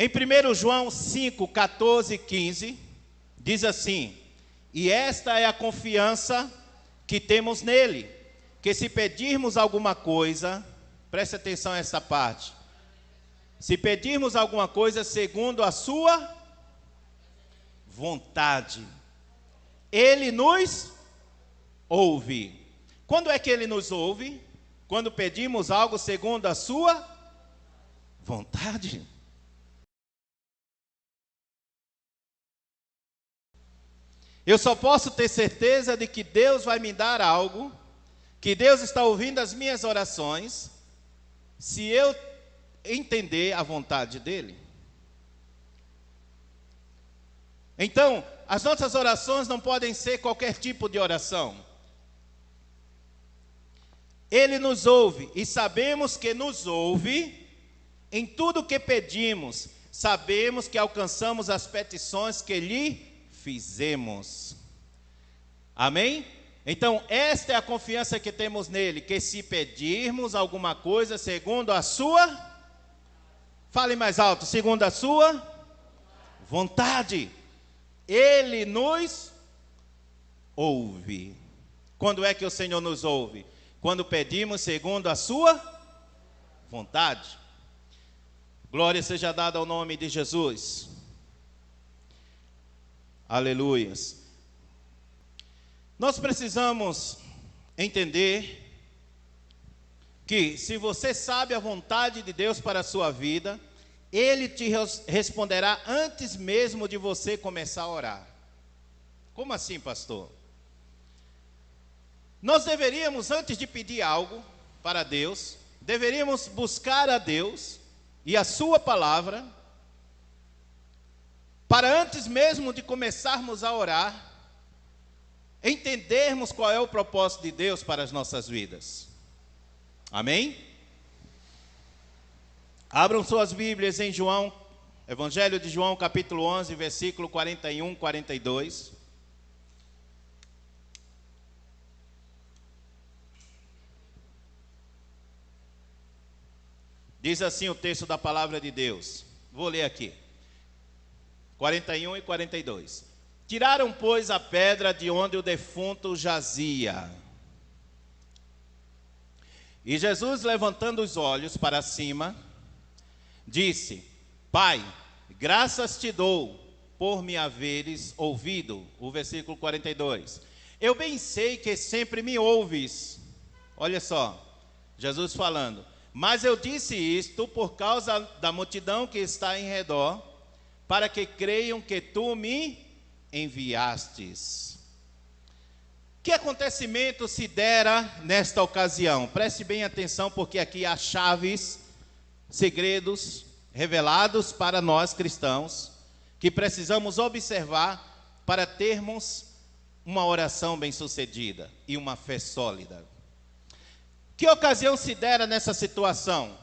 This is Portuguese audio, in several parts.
Em 1 João 5, 14 e 15, diz assim: e esta é a confiança que temos nele, que se pedirmos alguma coisa, preste atenção a essa parte, se pedirmos alguma coisa segundo a sua vontade, ele nos ouve. Quando é que ele nos ouve? Quando pedimos algo segundo a sua vontade. Eu só posso ter certeza de que Deus vai me dar algo, que Deus está ouvindo as minhas orações, se eu entender a vontade dEle. Então, as nossas orações não podem ser qualquer tipo de oração. Ele nos ouve e sabemos que nos ouve em tudo que pedimos. Sabemos que alcançamos as petições que lhe fizemos. Amém? Então, esta é a confiança que temos nele, que se pedirmos alguma coisa segundo a sua, fale mais alto, segundo a sua vontade, ele nos ouve. Quando é que o Senhor nos ouve? Quando pedimos segundo a sua vontade. Glória seja dada ao nome de Jesus. Aleluias. Nós precisamos entender que se você sabe a vontade de Deus para a sua vida, Ele te responderá antes mesmo de você começar a orar. Como assim, pastor? Nós deveríamos, antes de pedir algo para Deus, deveríamos buscar a Deus e a sua palavra, para antes mesmo de começarmos a orar, entendermos qual é o propósito de Deus para as nossas vidas. Amém? Abram suas Bíblias em João, Evangelho de João, capítulo 11, versículo 41, 42. Diz assim o texto da palavra de Deus. Vou ler aqui. 41 e 42. Tiraram, pois, a pedra de onde o defunto jazia. E Jesus, levantando os olhos para cima, disse: Pai, graças te dou por me haveres ouvido. O versículo 42. Eu bem sei que sempre me ouves. Olha só, Jesus falando. Mas eu disse isto por causa da multidão que está em redor, para que creiam que tu me enviastes. Que acontecimento se dera nesta ocasião? Preste bem atenção, porque aqui há chaves, segredos revelados para nós cristãos, que precisamos observar para termos uma oração bem-sucedida e uma fé sólida. Que ocasião se dera nessa situação?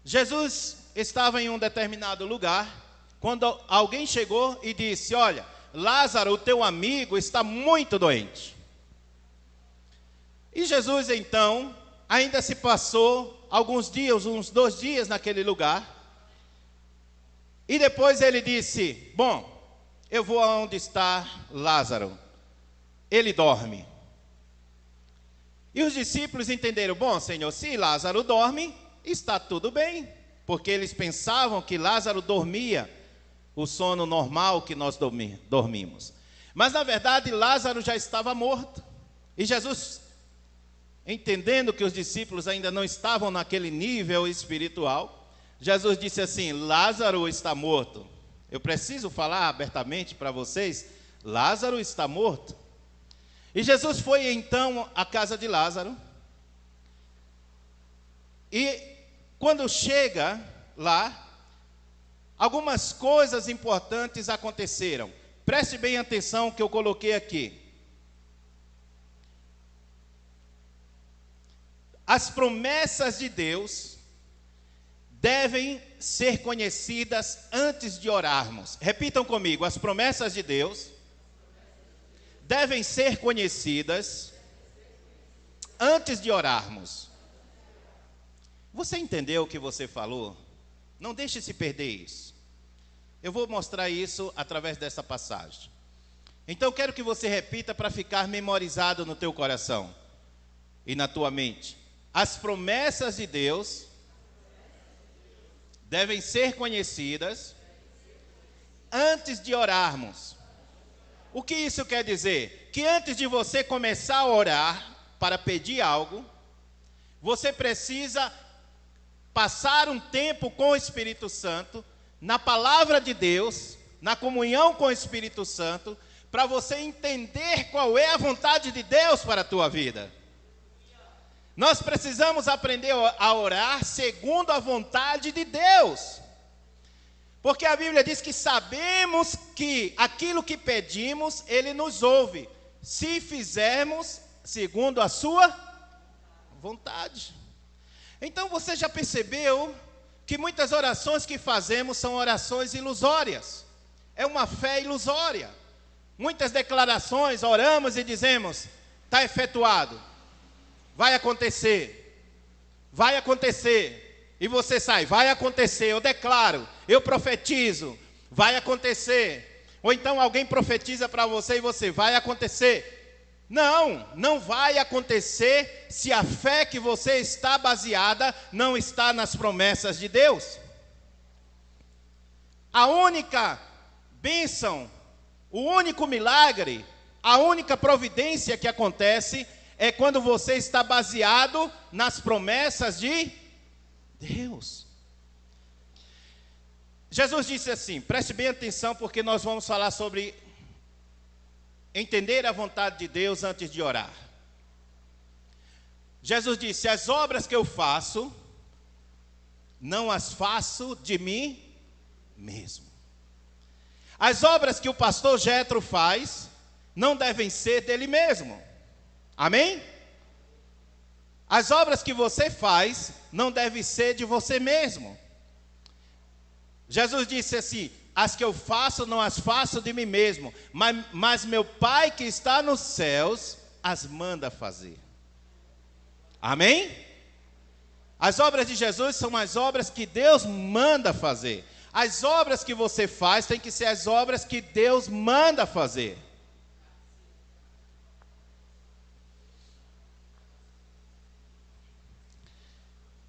Jesus estava em um determinado lugar, quando alguém chegou e disse: olha, Lázaro, o teu amigo, está muito doente. E Jesus então, ainda se passou alguns dias, uns 2 dias naquele lugar, e depois ele disse: bom, eu vou aonde está Lázaro, ele dorme. E os discípulos entenderam: bom, Senhor, se Lázaro dorme, está tudo bem, porque eles pensavam que Lázaro dormia o sono normal que nós dormimos. Mas na verdade Lázaro já estava morto. E Jesus, entendendo que os discípulos ainda não estavam naquele nível espiritual, Jesus disse assim: Lázaro está morto. Eu preciso falar abertamente para vocês: Lázaro está morto. E Jesus foi então à casa de Lázaro. E quando chega lá, algumas coisas importantes aconteceram. Preste bem atenção que eu coloquei aqui. As promessas de Deus devem ser conhecidas antes de orarmos. Repitam comigo: as promessas de Deus devem ser conhecidas antes de orarmos. Você entendeu o que você falou? Não deixe se perder isso. Eu vou mostrar isso através dessa passagem. Então, quero que você repita para ficar memorizado no teu coração e na tua mente. As promessas de Deus devem ser conhecidas antes de orarmos. O que isso quer dizer? Que antes de você começar a orar para pedir algo, você precisa passar um tempo com o Espírito Santo, na palavra de Deus, na comunhão com o Espírito Santo, para você entender qual é a vontade de Deus para a tua vida. Nós precisamos aprender a orar segundo a vontade de Deus. Porque a Bíblia diz que sabemos que aquilo que pedimos, Ele nos ouve, se fizermos segundo a sua vontade. Então você já percebeu que muitas orações que fazemos são orações ilusórias. É uma fé ilusória. Muitas declarações, oramos e dizemos, está efetuado, vai acontecer, e você sai, vai acontecer, eu declaro, eu profetizo, vai acontecer. Ou então alguém profetiza para você e você, vai acontecer. Não vai acontecer se a fé que você está baseada não está nas promessas de Deus. A única bênção, o único milagre, a única providência que acontece é quando você está baseado nas promessas de Deus. Jesus disse assim, preste bem atenção porque nós vamos falar sobre entender a vontade de Deus antes de orar. Jesus disse, as obras que eu faço, não as faço de mim mesmo. As obras que o pastor Jetro faz, não devem ser dele mesmo. Amém? As obras que você faz, não devem ser de você mesmo. Jesus disse assim, as que eu faço, não as faço de mim mesmo, mas meu Pai que está nos céus, as manda fazer. Amém? As obras de Jesus são as obras que Deus manda fazer. As obras que você faz, tem que ser as obras que Deus manda fazer.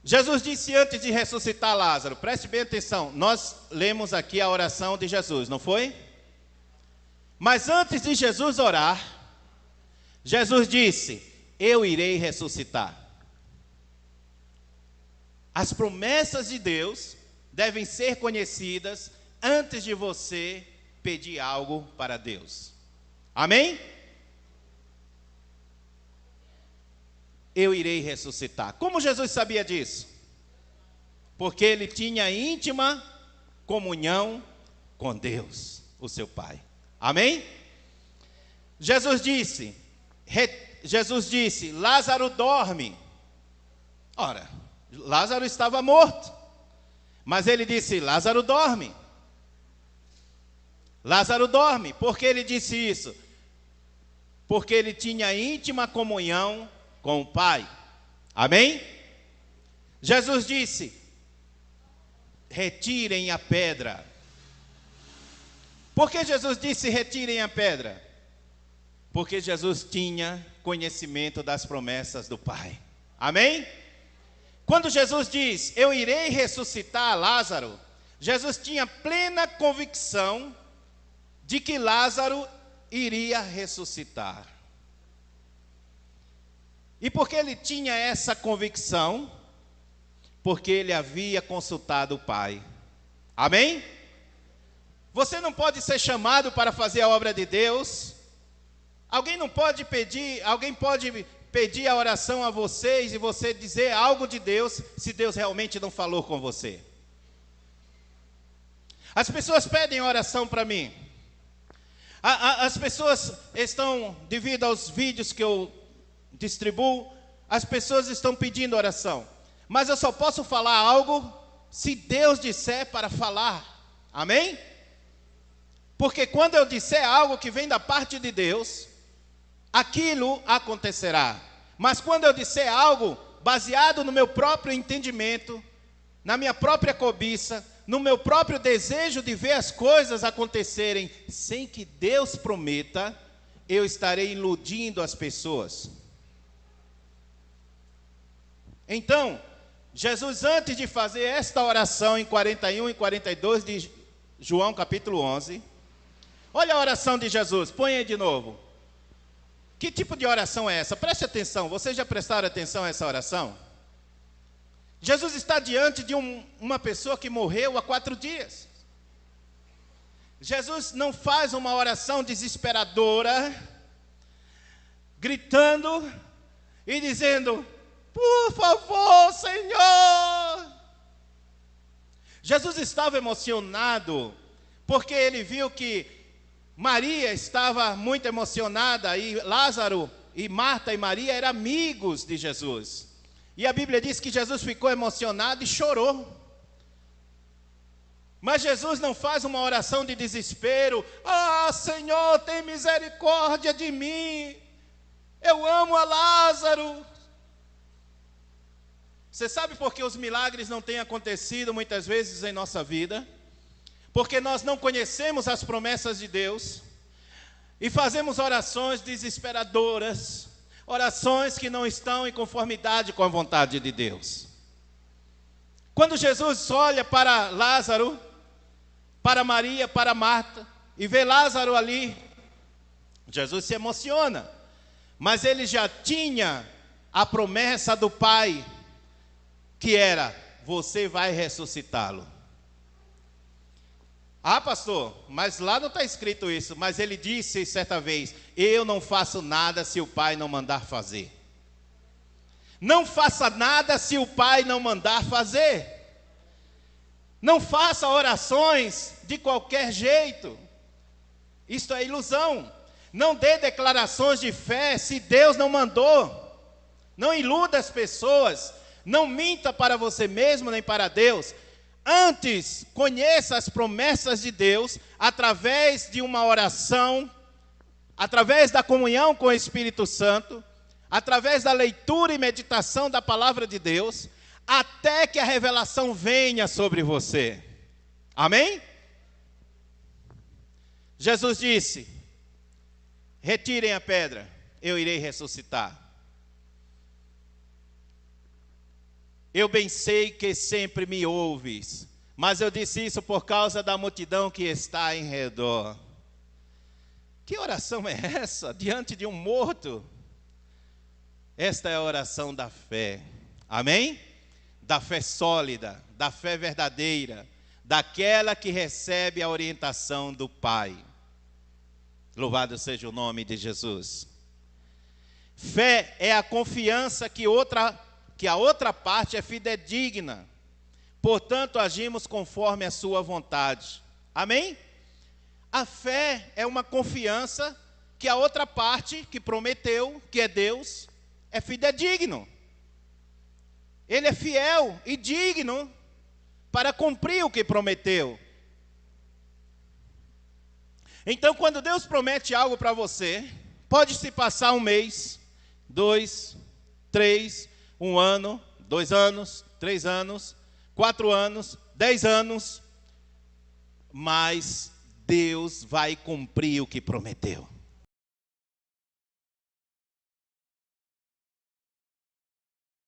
Jesus disse antes de ressuscitar Lázaro, preste bem atenção, nós lemos aqui a oração de Jesus, não foi? Mas antes de Jesus orar, Jesus disse, eu irei ressuscitar. As promessas de Deus devem ser conhecidas antes de você pedir algo para Deus. Amém? Eu irei ressuscitar. Como Jesus sabia disso? Porque ele tinha íntima comunhão com Deus, o seu Pai. Amém? Jesus disse, Lázaro dorme. Ora, Lázaro estava morto. Mas ele disse, Lázaro dorme. Lázaro dorme. Por que ele disse isso? Porque ele tinha íntima comunhão com o Pai. Amém? Jesus disse, retirem a pedra. Por que Jesus disse retirem a pedra? Porque Jesus tinha conhecimento das promessas do Pai. Amém? Quando Jesus diz, eu irei ressuscitar Lázaro, Jesus tinha plena convicção de que Lázaro iria ressuscitar. E por que ele tinha essa convicção? Porque ele havia consultado o Pai. Amém? Você não pode ser chamado para fazer a obra de Deus. Alguém pode pedir a oração a vocês e você dizer algo de Deus, se Deus realmente não falou com você. As pessoas pedem oração para mim. As pessoas estão, devido aos vídeos que eu distribuo, as pessoas estão pedindo oração. Mas eu só posso falar algo se Deus disser para falar. Amém? Porque quando eu disser algo que vem da parte de Deus, aquilo acontecerá. Mas quando eu disser algo baseado no meu próprio entendimento, na minha própria cobiça, no meu próprio desejo de ver as coisas acontecerem sem que Deus prometa, eu estarei iludindo as pessoas. Então, Jesus, antes de fazer esta oração em 41 e 42 de João capítulo 11, olha a oração de Jesus, põe aí de novo. Que tipo de oração é essa? Preste atenção, vocês já prestaram atenção a essa oração? Jesus está diante de uma pessoa que morreu há 4 dias. Jesus não faz uma oração desesperadora, gritando e dizendo: por favor, Senhor. Jesus estava emocionado, porque ele viu que Maria estava muito emocionada, e Lázaro, e Marta e Maria eram amigos de Jesus. E a Bíblia diz que Jesus ficou emocionado e chorou. Mas Jesus não faz uma oração de desespero: ah, Senhor, tem misericórdia de mim, eu amo a Lázaro. Você sabe por que os milagres não têm acontecido muitas vezes em nossa vida? Porque nós não conhecemos as promessas de Deus e fazemos orações desesperadoras, orações que não estão em conformidade com a vontade de Deus. Quando Jesus olha para Lázaro, para Maria, para Marta, e vê Lázaro ali, Jesus se emociona, mas ele já tinha a promessa do Pai, que era: você vai ressuscitá-lo. Ah, pastor, mas lá não está escrito isso. Mas ele disse certa vez: eu não faço nada se o Pai não mandar fazer. Não faça nada se o Pai não mandar fazer. Não faça orações de qualquer jeito. Isto é ilusão. Não dê declarações de fé se Deus não mandou. Não iluda as pessoas. Não minta para você mesmo nem para Deus. Antes, conheça as promessas de Deus através de uma oração, através da comunhão com o Espírito Santo, através da leitura e meditação da palavra de Deus, até que a revelação venha sobre você. Amém? Jesus disse: retirem a pedra, eu irei ressuscitar. Eu bem sei que sempre me ouves, mas eu disse isso por causa da multidão que está em redor. Que oração é essa diante de um morto? Esta é a oração da fé. Amém? Da fé sólida, da fé verdadeira, daquela que recebe a orientação do Pai. Louvado seja o nome de Jesus. Fé é a confiança que a outra parte é fidedigna, portanto agimos conforme a sua vontade. Amém? A fé é uma confiança que a outra parte que prometeu, que é Deus, é fidedigno. Ele é fiel e digno para cumprir o que prometeu. Então, quando Deus promete algo para você, pode se passar 1 mês, 2, 3, 1 ano, 2 anos, 3 anos, 4 anos, 10 anos, mas Deus vai cumprir o que prometeu.